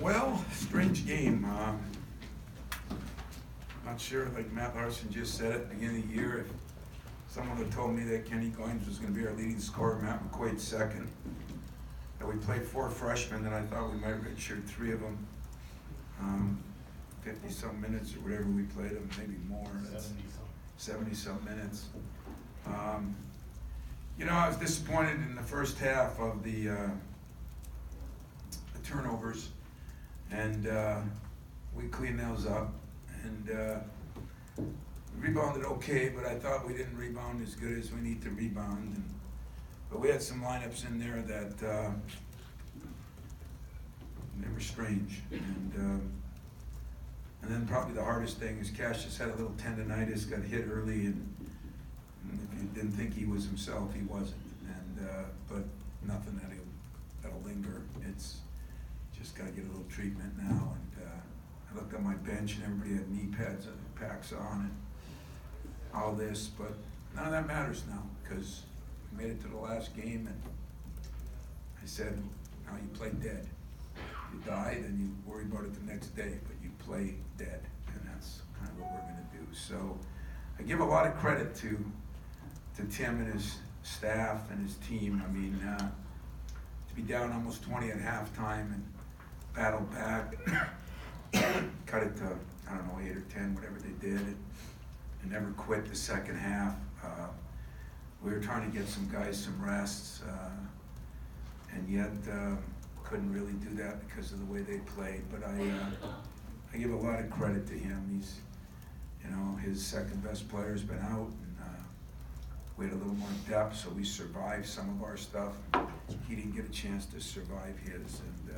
Well, strange game. Not sure, like Matt Larson just said at the beginning of the year, if someone had told me that Kenny Goins was going to be our leading scorer, Matt McQuaid's second, that we played 4 freshmen, and I thought we might redshirt 3 of them. 50-some minutes or whatever we played them, maybe more. 70-some minutes. I was disappointed in the first half of the turnovers, and we cleaned those up, and rebounded okay, but I thought we didn't rebound as good as we need to rebound. But we had some lineups in there that they were strange, and then probably the hardest thing is Cassius had a little tendonitis, got hit early, and if you didn't think he was himself, he wasn't. But nothing that'll linger. It's just got to get a little treatment now. And I looked at my bench, and everybody had knee pads and packs on, and all this. But none of that matters now because we made it to the last game, and I said, "Now you play dead. You die, then you worry about it the next day, but you play dead," and that's kind of what we're going to do. So I give a lot of credit to Tim and his staff and his team. I mean, to be down almost 20 at halftime and battle back, cut it to, 8 or 10, whatever they did, and never quit the second half. We were trying to get some guys some rests, and yet couldn't really do that because of the way they played. But I give a lot of credit to him. He's, his second best player's been out, and we had a little more depth, so we survived some of our stuff. He didn't get a chance to survive his, and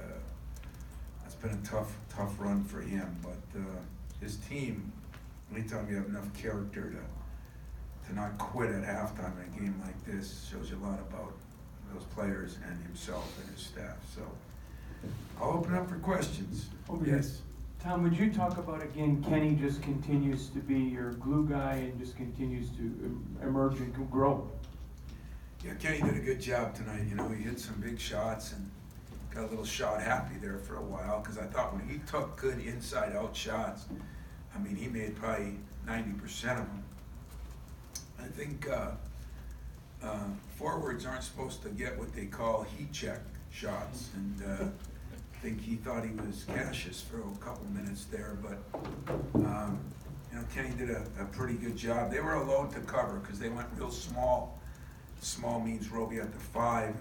that's been a tough run for him. But his team, anytime you have enough character to not quit at halftime in a game like this, shows you a lot about those players and himself and his staff. So I'll open up for questions. Okay. Yes. Tom, would you talk about, again, Kenny just continues to be your glue guy and just continues to emerge and grow? Yeah, Kenny did a good job tonight. He hit some big shots and got a little shot happy there for a while, because I thought when he took good inside-out shots, he made probably 90% of them. I think forwards aren't supposed to get what they call heat check shots, and I think he thought he was Cassius for a couple minutes there, but Kenny did a pretty good job. They were a load to cover because they went real small. Small means Roby at the 5,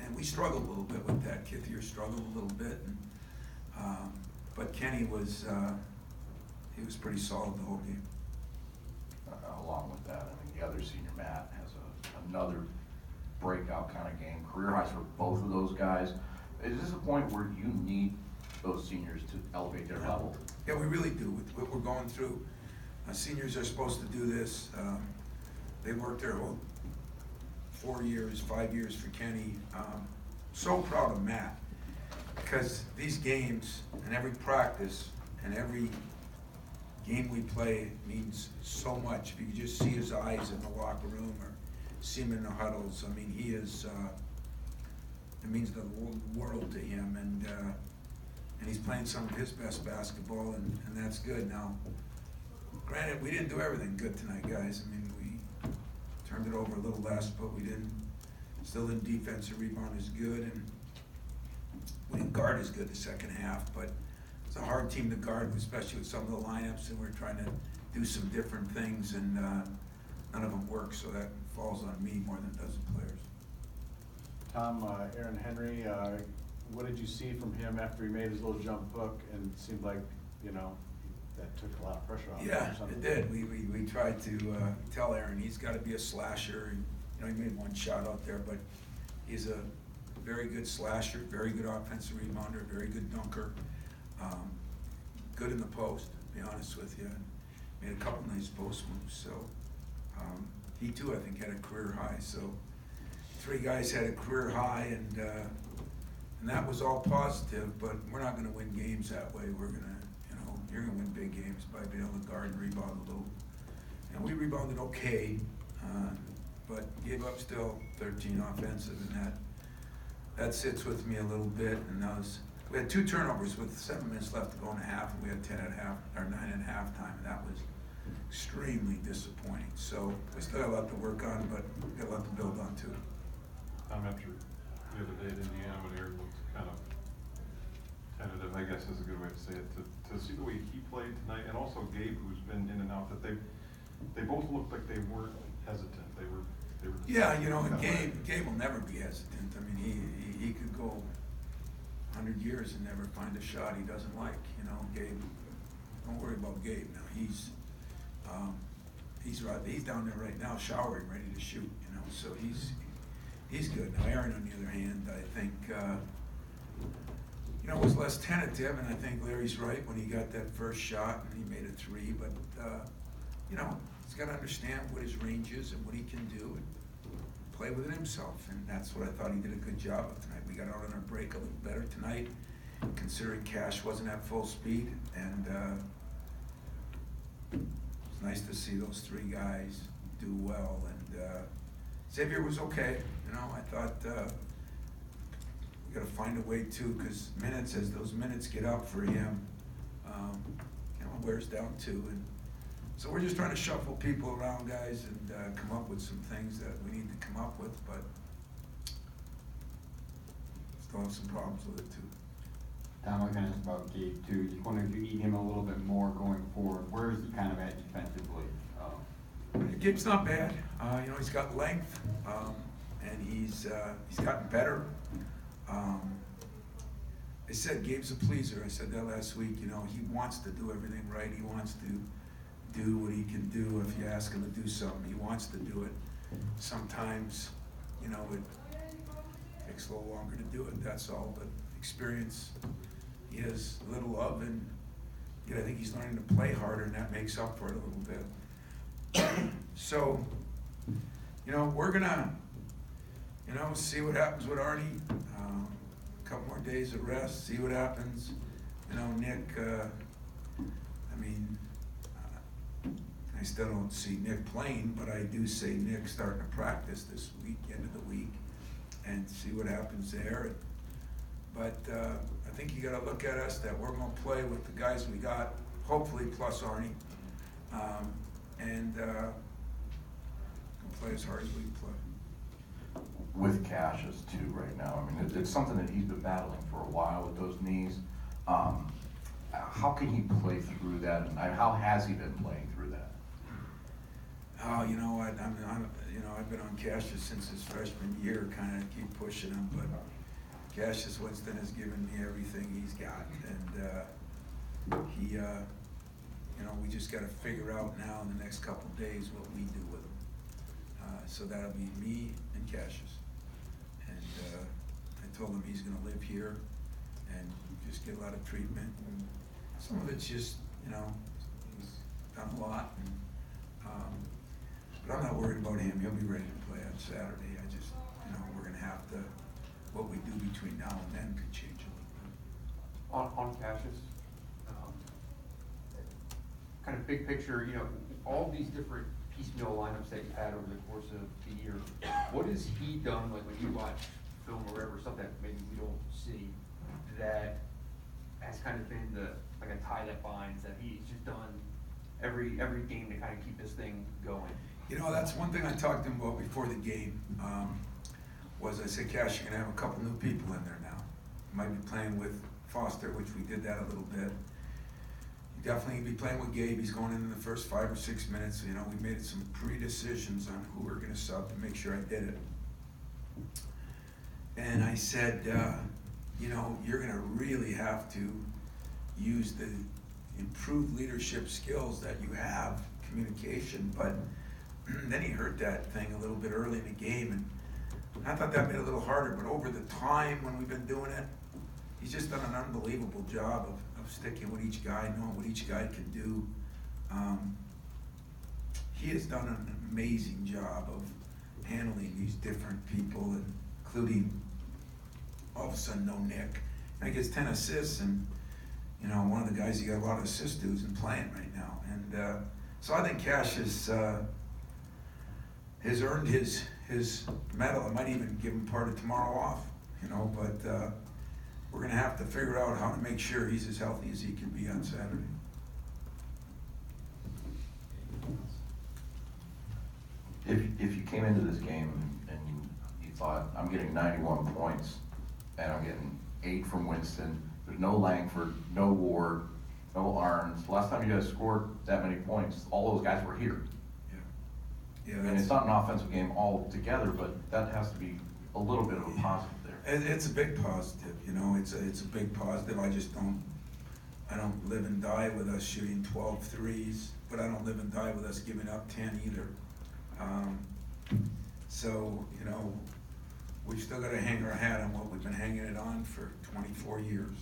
and we struggled a little bit with that. Kithier struggled a little bit, but Kenny was he was pretty solid the whole game. Along with that, the other senior, Matt, has another breakout kind of game, career highs for both of those guys. Is this a point where you need those seniors to elevate their level? Yeah, we really do. With what we're going through, seniors are supposed to do this. They worked their whole 4 years, 5 years for Kenny. So proud of Matt, because these games and every practice and every game we play means so much. If you could just see his eyes in the locker room or see him in the huddles, he is, it means the world to him, and he's playing some of his best basketball, and that's good. Now, granted, we didn't do everything good tonight, guys. We turned it over a little less, but we didn't. Still in defensive rebound is good, and we didn't guard as good the second half, but it's a hard team to guard, especially with some of the lineups, and we're trying to do some different things, and none of them work, so that falls on me more than it does the players. Tom, Aaron Henry, what did you see from him after he made his little jump hook, and it seemed like, that took a lot of pressure off him? Yeah, it did. We tried to tell Aaron he's got to be a slasher. And, he made one shot out there, but he's a very good slasher, very good offensive rebounder, very good dunker, good in the post, to be honest with you. Made a couple nice post moves. So he too, I think, had a career high. So 3 guys had a career high, and that was all positive. But we're not going to win games that way. We're going to, you're going to win big games by being able to guard and rebound a little. And we rebounded okay, but gave up still 13 offensive, and that sits with me a little bit. And We had 2 turnovers with 7 minutes left to go in the half, and we had 10 at half, or 9 at halftime, and that was extremely disappointing. So we still got a lot to work on, but we got a lot to build on too. After the other day at Indiana, when Eric looked kind of tentative, I guess is a good way to say it, to see the way he played tonight, and also Gabe, who's been in and out, that they both looked like they weren't hesitant. They were. Yeah, you know, and Gabe will never be hesitant. I mean, he could go 100 years and never find a shot he doesn't like. You know, Gabe. Don't worry about Gabe now. He's down there right now, showering, ready to shoot. You know, so he's good. Now Aaron, on the other hand, I think you know, was less tentative, and I think Larry's right when he got that first shot and he made a 3. But you know, he's got to understand what his range is and what he can do and play with it himself. And that's what I thought he did a good job of tonight. We got out on our break a little better tonight, considering Cash wasn't at full speed, and it's nice to see those 3 guys do well. And Xavier was okay. You know, I thought we got to find a way too, because minutes, as those minutes get up for him, you know, wears down too. And so we're just trying to shuffle people around, guys, and come up with some things that we need to come up with, but still have some problems with it too. Tom, I was gonna ask about Gabe too. Just wondering if you need him a little bit more going forward. Where is he kind of at defensively? Gabe's not bad. You know, he's got length, and he's gotten better. I said Gabe's a pleaser. I said that last week. You know, he wants to do everything right. He wants to do what he can do. If you ask him to do something, he wants to do it. Sometimes, you know, it takes a little longer to do it. That's all. But experience, he has little of, and I think he's learning to play harder, and that makes up for it a little bit. So, you know, we're gonna, you know, see what happens with Arnie. A couple more days of rest, see what happens. You know, Nick, I mean, I still don't see Nick playing, but I do see Nick starting to practice this week, end of the week, and see what happens there. But I think you got to look at us that we're going to play with the guys we got, hopefully plus Arnie, and play as hard as we can play. With Cassius too right now, I mean, it's something that he's been battling for a while with those knees. How can he play through that, and how has he been playing through that? Oh, you know what, I've been on Cassius since his freshman year, kind of keep pushing him, but Cassius Winston has given me everything he's got, and he, you know, we just got to figure out now in the next couple of days what we do with him. So that'll be me and Cassius. And I told him he's going to live here and just get a lot of treatment. And some of it's just, you know, he's done a lot. And, but I'm not worried about him. He'll be ready to play on Saturday. I just, you know, we're going to have to, what we do between now and then could change a little bit. On Cassius, kind of big picture, you know, all these different piecemeal lineups that you've had over the course of the year, what has he done, like when you watch film or whatever, stuff that maybe we don't see, that has kind of been like a tie that binds, that he's just done every game to kind of keep this thing going? You know, that's one thing I talked to him about before the game, was I said, Cash, you're gonna have a couple new people in there now. You might be playing with Foster, which we did that a little bit. You definitely be playing with Gabe. He's going in the first 5 or 6 minutes. You know, we made some pre-decisions on who we're gonna sub to make sure I did it. And I said, you know, you're gonna really have to use the improved leadership skills that you have, communication, but then he hurt that thing a little bit early in the game, and I thought that made it a little harder, but over the time when we've been doing it, he's just done an unbelievable job of sticking with each guy, knowing what each guy can do. He has done an amazing job of handling these different people, including all of a sudden no Nick. And he gets 10 assists, and you know, one of the guys he got a lot of assists to isn't playing right now. And so I think Cash has earned his medal. I might even give him part of tomorrow off, you know, but we're gonna have to figure out how to make sure he's as healthy as he can be on Saturday. If you came into this game and you thought, I'm getting 91 points, and I'm getting 8 from Winston, there's no Langford, no Ward, no Arns. Last time you guys scored that many points, all those guys were here. Yeah, And it's not an offensive game altogether, but that has to be a little bit of a positive there. It's a big positive, you know, it's a big positive. I don't live and die with us shooting 12 threes, but I don't live and die with us giving up 10 either. So, you know, we've still gotta hang our hat on what we've been hanging it on for 24 years.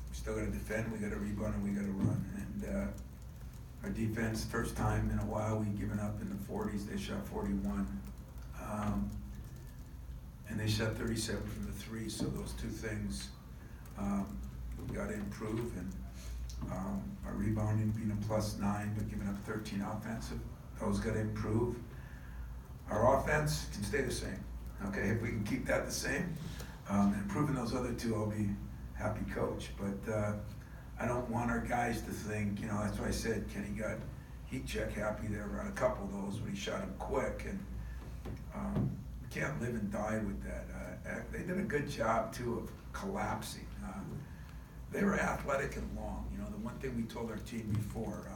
We still gotta defend, we gotta rebound, and we gotta run. And our defense, first time in a while, we've given up in the 40s, they shot 41. And they shot 37 from the 3, so those two things we gotta improve. And our rebounding being a +9, but giving up 13 offensive, those gotta improve. Our offense can stay the same, okay? If we can keep that the same, and improving those other two, I'll be happy coach. But I don't want our guys to think, you know, that's why I said Kenny got heat check happy there on a couple of those when he shot them quick. And we can't live and die with that. They did a good job too of collapsing. They were athletic and long. You know, the one thing we told our team before,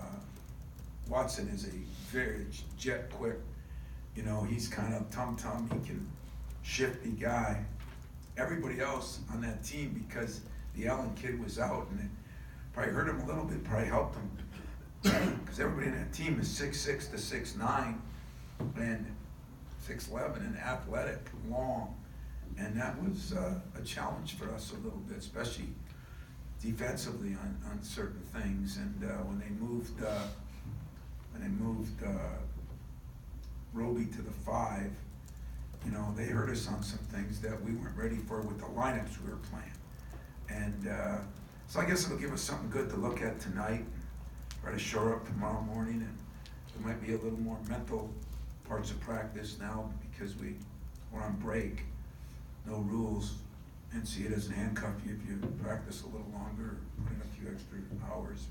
Watson is a very jet quick, you know, he's kind of tum-tum, he can shifty guy. Everybody else on that team, because the Allen kid was out and it probably hurt him a little bit, probably helped him. Because everybody in that team is 6'6" to 6'9", and 6'11", and athletic, long. And that was a challenge for us a little bit, especially defensively on certain things. And when they moved Roby to the 5, you know, they hurt us on some things that we weren't ready for with the lineups we were playing. And so I guess it'll give us something good to look at tonight, try to shore up tomorrow morning. And there might be a little more mental parts of practice now because we're on break, no rules. NCAA doesn't handcuff you if you practice a little longer, put in a few extra hours.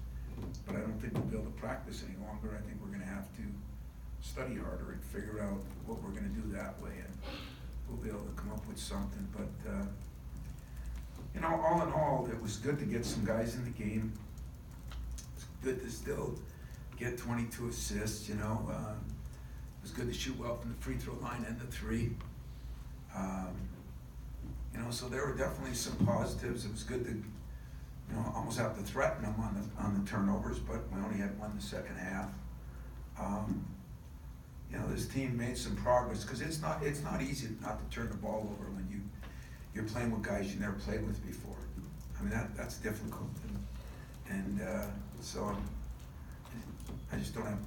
But I don't think we'll be able to practice any longer. I think we're gonna have to study harder and figure out what we're gonna do that way, and we'll be able to come up with something. But you know, all in all, it was good to get some guys in the game. It's good to still get 22 assists, you know. It was good to shoot well from the free throw line and the 3. You know, so there were definitely some positives. It was good to, you know, almost have to threaten them on the turnovers, but we only had one in the second half. You know, this team made some progress because it's not easy not to turn the ball over when you're playing with guys you never played with before. I mean, that's difficult, and so I just don't have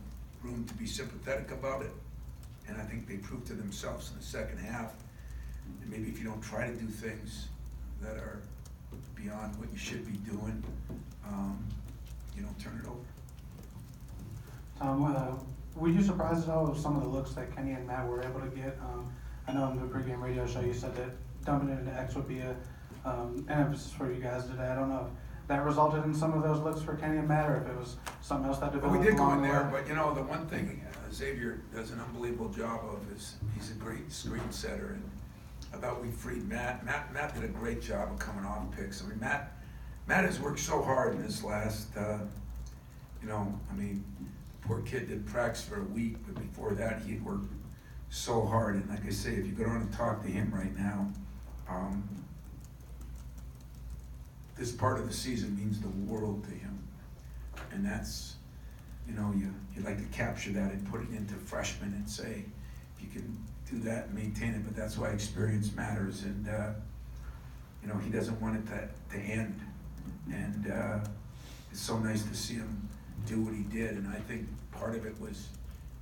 room to be sympathetic about it. And I think they proved to themselves in the second half. And maybe if you don't try to do things that are beyond what you should be doing, you don't turn it over. Tom, were you surprised at all with some of the looks that Kenny and Matt were able to get? I know in the pregame radio show you said that dumping it into X would be an emphasis for you guys today. I don't know if that resulted in some of those looks for Kenny and Matt, or if it was something else that Well, developed we did go along in the there, way. but you know, the one thing Xavier does an unbelievable job of is he's a great screen setter, and I thought we freed Matt. Matt did a great job of coming off picks. I mean, Matt has worked so hard in this last, you know, I mean, poor kid did practice for a week, but before that he'd worked so hard. And like I say, if you go down and talk to him right now, this part of the season means the world to him. And that's, you know, you like to capture that and put it into freshmen and say, if you can do that and maintain it, but that's why experience matters. And, you know, he doesn't want it to end. And it's so nice to see him do what he did. And I think part of it was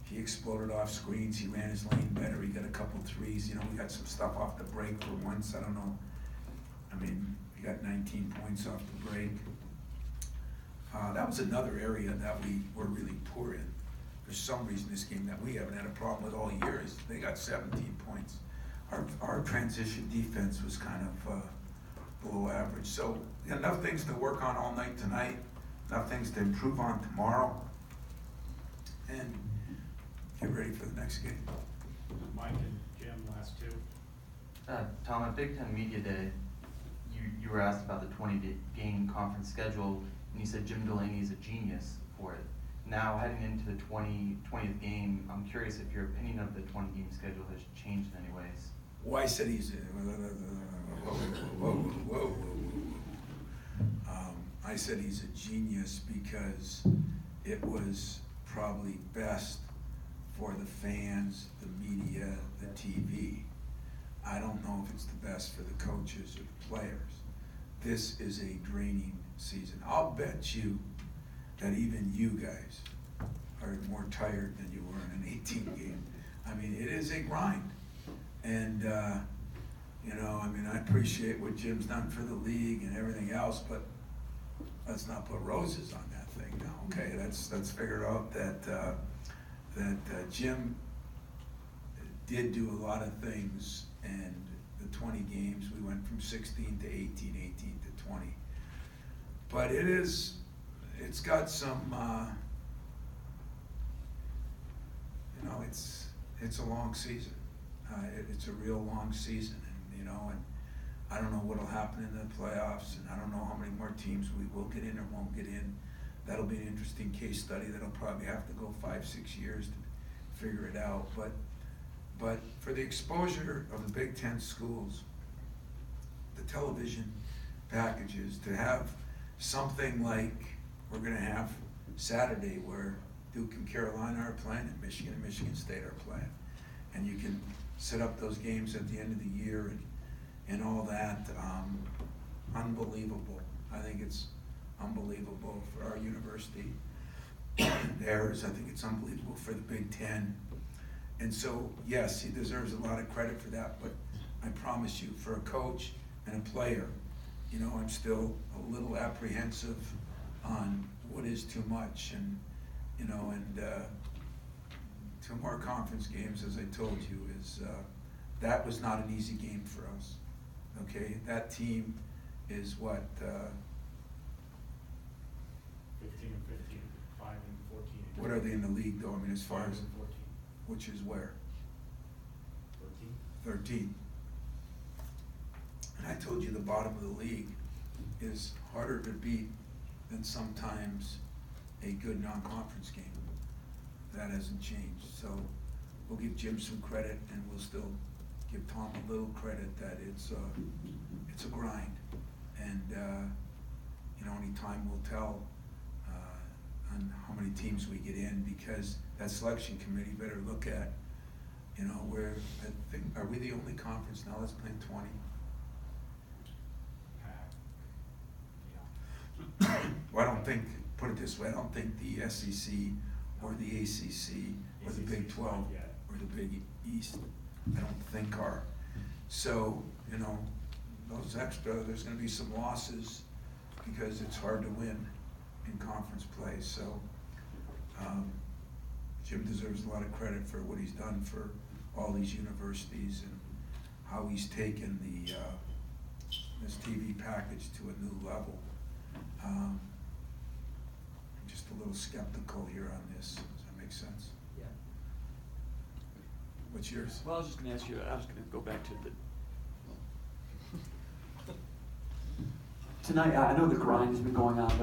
he exploded off screens, he ran his lane better, he got a couple threes. You know, we got some stuff off the break for once. I don't know. I mean, we got 19 points off the break. That was another area that we were really poor in. For some reason, this game that we haven't had a problem with all year is they got 17 points. Our transition defense was kind of below average. So enough things to work on all night tonight, enough things to improve on tomorrow, and get ready for the next game. Mike and Jim, last two. Tom, at Big Ten Media Day, you were asked about the 20-game conference schedule, and you said Jim Delaney is a genius for it. Now, heading into the 20th game, I'm curious if your opinion of the 20-game schedule has changed in any ways. Well, I said he's whoa. I said he's a genius because it was probably best for the fans, the media, the TV. I don't know if it's the best for the coaches or the players. This is a draining season. I'll bet you that even you guys are more tired than you were in an 18 game. I mean, it is a grind. And, you know, I mean, I appreciate what Jim's done for the league and everything else, but let's not put roses on that thing now, okay? Let's figure out that Jim did do a lot of things, and the 20 games, we went from 16 to 18, 18 to 20. But it's got some, you know, it's a long season. It's a real long season, and you know, and I don't know what'll happen in the playoffs, and I don't know how many more teams we will get in or won't get in. That'll be an interesting case study. That'll probably have to go 5-6 years to figure it out. But for the exposure of the Big Ten schools, the television packages, to have something like we're going to have Saturday where Duke and Carolina are playing and Michigan State are playing, and you can set up those games at the end of the year and all that. Unbelievable. I think it's unbelievable for our university. Theirs, I think it's unbelievable for the Big Ten. And so, yes, he deserves a lot of credit for that, but I promise you, for a coach and a player, you know, I'm still a little apprehensive on what is too much, and, you know, and 2 more conference games, as I told you, is that was not an easy game for us. Okay, that team is what 15 and 15, 5 and 14. what are they in the league though? I mean, as far 5 as and 14. which is where 13. 13. And I told you the bottom of the league is harder to beat than sometimes a good non-conference game. That hasn't changed. So we'll give Jim some credit, and we'll still give Tom a little credit that it's a grind. And you know, only time will tell on how many teams we get in, because that selection committee better look at, you know, where I think, are we the only conference now that's playing 20? Yeah. Well, I don't think, put it this way, I don't think the SEC or the ACC or the Big 12 yet. or the Big East, I don't think are. So, you know, those extra, there's gonna be some losses because it's hard to win in conference play. So Jim deserves a lot of credit for what he's done for all these universities and how he's taken the this TV package to a new level. I'm just a little skeptical here on this. Does that make sense? Yeah. What's yours? Well, I was just gonna ask you, I was gonna go back to the. Tonight, I know the grind has been going on, but